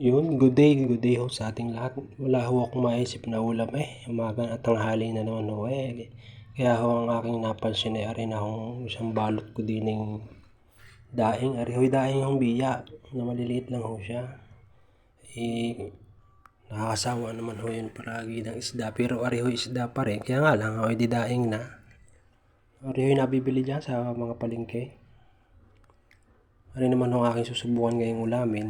Yun, good day ho sa ating lahat. Wala ho akong maisip na ulam umaga at tanghali na naman ho Kaya ho ang aking napansin ay ari na hong isang balot ko dining daing. Ari ho'y daing hong biya na maliliit lang ho siya. Nakakasawa naman ho yun palagi ng isda, pero ari ho'y isda pa rin. Kaya nga lang ho'y di daing na. Ari ho'y nabibili dyan sa mga palengke. Ari naman ho aking susubukan ngayong ulamin.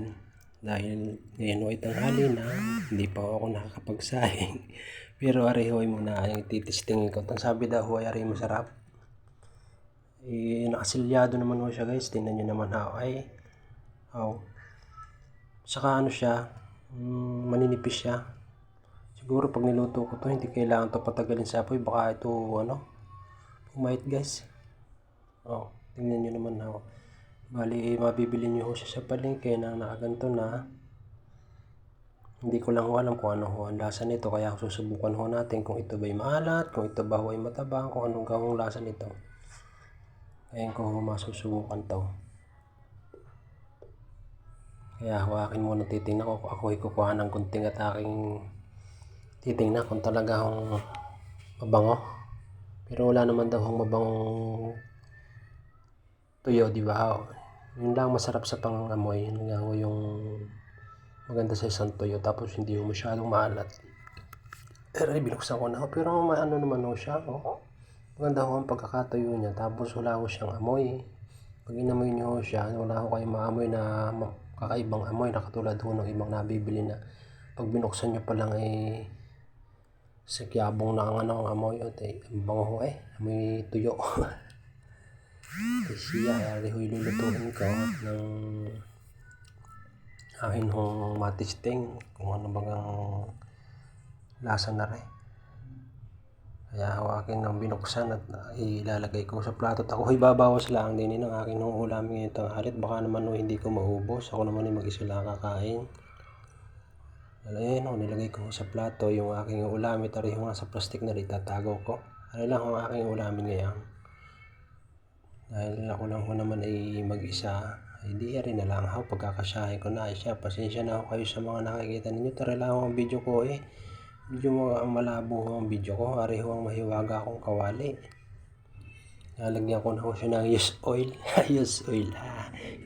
Dahil ngayon ay tanghali na, hindi pa ako nakakapagsaing. Pero ari ho ay muna yung titistingin ko. Ang sabi daw ho ay ari masarap. Nakasilyado naman ho siya guys. Tingnan nyo naman ho Saka ano siya, maninipis siya. Siguro pag niluto ko to, hindi kailangan to patagalin sa apoy. Baka ito pumait guys. Tingnan nyo naman Bali, mabibili nyo ho siya sa palengke na nakaganto na. Hindi ko lang ho alam kung ano ho ang lasa nito, kaya susubukan ho natin kung ito ba'y maalat, kung ito ba ho ay matabang, kung anong gawang lasa nito. Ngayon ko ho masusubukan to. Kaya ho akin muna titingnan ko, ako ay kukuha ng gunting at aking titingnan kung talaga hong mabango. Pero wala naman daw hong mabangong tuyo, di ba? Yun lang masarap sa pangangamoy. Yun nga ho yung maganda sa isang tuyo, tapos hindi ho masyadong maalat. Pero binuksan ko na ho, pero ano naman ho siya maganda ho ang pagkakatuyo niya, tapos wala ho siyang amoy. Pag inamoy niyo ho siya, wala ho kayong maamoy na kakaibang amoy na katulad ho ng ibang nabibili na pag binuksan niyo pa lang sakyabong na ang amoy ang bango ho amoy tuyo. Siya, ari ho'y lulutuin ko ng akin hong matisting kung ano bagang lasa na rin. Kaya ho akin ang binuksan at ilalagay ko sa plato at ako ho'y babawas lang din ng akin hong ulam ngayong tanghalit. Baka naman hindi ko maubos, ako naman mag-isa lang kakain. Ayan nilagay ko sa plato yung aking ulam. Ito rin ho sa plastic na rin itatago ko. Ano lang ho aking ulamin ngayon. Dahil ako lang ho naman ay mag-isa, hindi rin na lang ako pagkakasyahin ko na siya. Pasensya na ako kayo sa mga nakikita ninyo. Tara lang ang video ko medyo malabo ho ang video ko. Ari ho ang mahiwaga akong kawali. Nalagyan ko na ho siya ng used oil. Used oil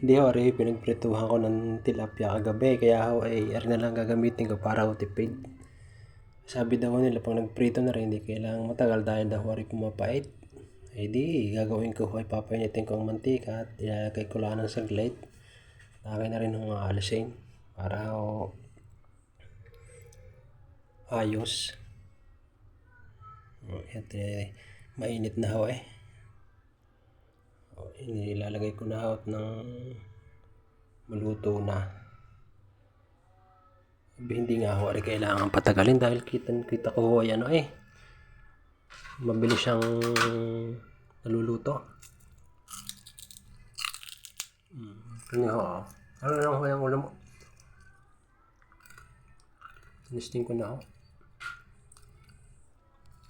hindi ho, ari pinagprituhan ko ng tilapia kagabi. Kaya ho ari na lang gagamitin ko para ho tipid. Sabi daw nila pag nagprito na rin hindi kailangang matagal dahil daw ari pumapait. Di gagawin ko ay papainitin ko ang mantika at ilalagay ko lang ng saglit. Lagay na rin ng alisin para ayos. Ito mainit na ho Inilalagay ko na ho ng maluto na. Hindi nga ho kailangan patagalin dahil kita ko ay mabilis siyang naluluto. Ano lang ho yung ulam mo? Tinisting ko na ho.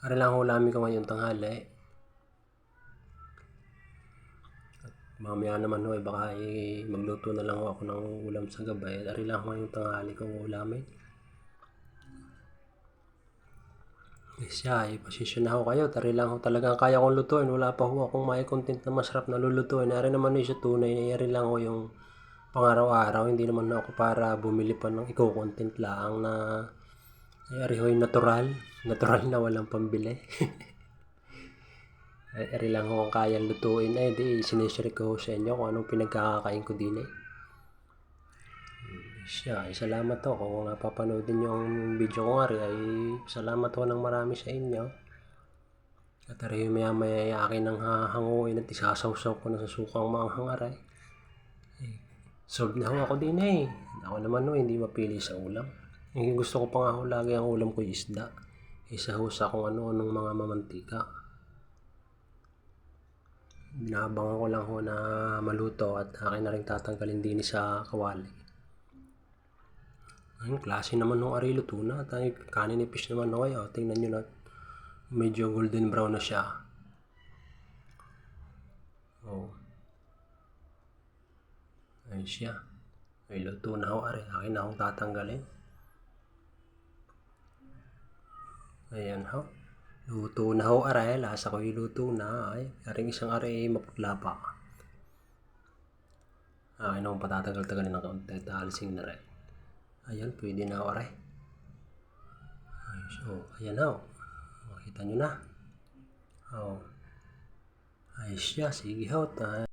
Ano lang ho ulamin ko ngayon tanghali. At mamaya naman ho baka magluto na lang ho ako ng ulam sa gabay. Ari lang ho yung tanghali kong ulamin. Siya, pasensya na ho kayo. Tari lang ho talagang kaya kong lutuin. Wala pa ho akong may content na masarap na lulutuin. Ari naman siya tunay. Ari lang ho yung pang-araw-araw. Hindi naman ako para bumili pa ng content lang na ari ho yung natural. Natural na walang pambili. Ari lang ho ang kaya lutuin. Di sinishare ko sa inyo kung anong pinagkakakain ko din siya, salamat ho kung napapanood din yung video ko ay salamat ho ng marami sa inyo. At ari maya akin ang hahanguin at isasawsaw ko na sa sukang manghang solve na ho ako din ako naman hindi mapili sa ulam. Yung gusto ko pa nga ho lagi ang ulam ko isda isa ho sa kung ano-anong mga mamantika. Binaabangan ko lang ho na maluto at akin na rin tatanggalin din sa kawali. Ayun, klase naman ng ari luto na. Kanin ni fish naman tingnan nyo na. Medyo golden brown na siya. Ayun siya. Ay, luto na ho, are. Akin na akong tatanggalin. Ayan ho. Luto na ho, are. Lasa ko yung luto na. Ay, aring isang are maputla pa. Akin na akong patatagal-tagalin ng kaunti. Talising na rin. Ayan, pwede na ho, are. Ay, so, ayan ho. Makita nyo na. Oh. Ayos siya. Sige ho.